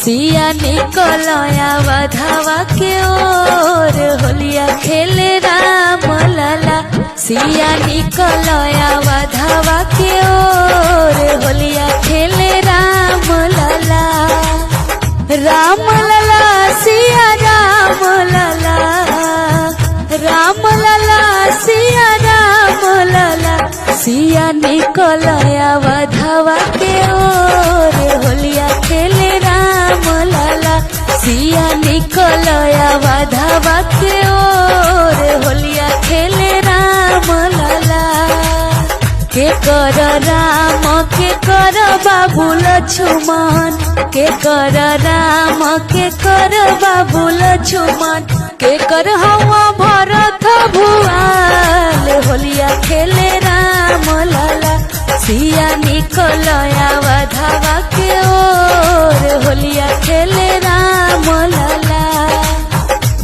सिया निकलया वधावा के ओर होलिया खेले राम लाला। सिया निकलया वधावा के ओर होलिया खेले राम लाला। राम लाला सिया राम लाला, राम लाला सिया राम लाला। सिया निकलया वधावा के ओर होलिया खेले राम लाला। सिया निकलया वधावा के ओर होलिया खेले राम लाला। के कर राम के कर बाबू लक्ष्मण, के कर राम के कर बाबू लक्ष्मण। के कर हवा भरत भुआल होलिया खेले राम लाला। सिया निकलया वधावा के ओर होलिया खेले राम लाला।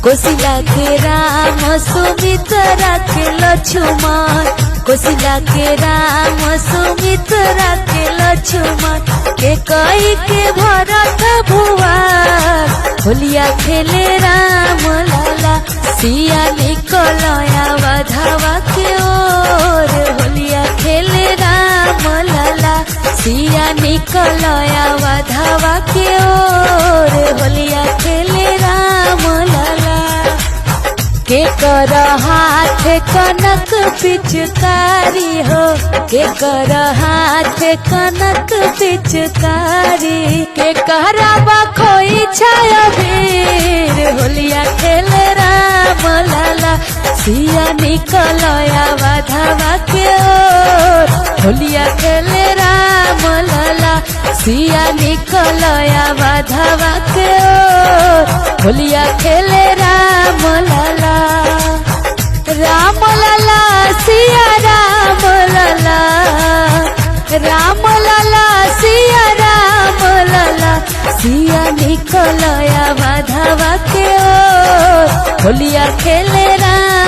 कोसिला के राम सुमित्रा के लक्ष्मण, कोसिला के राम सुमित्रा के लक्ष्मण। के कई के भरत भुआल होलिया खेले राम लाला। सिया निकलया वधावा के ओर होलिया खेले राम लाला। सिया निकलया वधावा के ओर होलिया खेले राम लाला। के कर हाथ कनक पिचकारी हो, के कर हाथ कनक पिचकारी। के कहराबा खोई छाया वीर होलिया खेले राम लाला। सिया निकलया वधावा के ओर होलिया खेले राम लाला। सिया निकलया वधावा के ओर होलिया खेले राम लाला। राम लाला सिया राम लाला, राम लाला सिया राम लाला। सिया निकलया वधावा के ओर होलिया खेले राम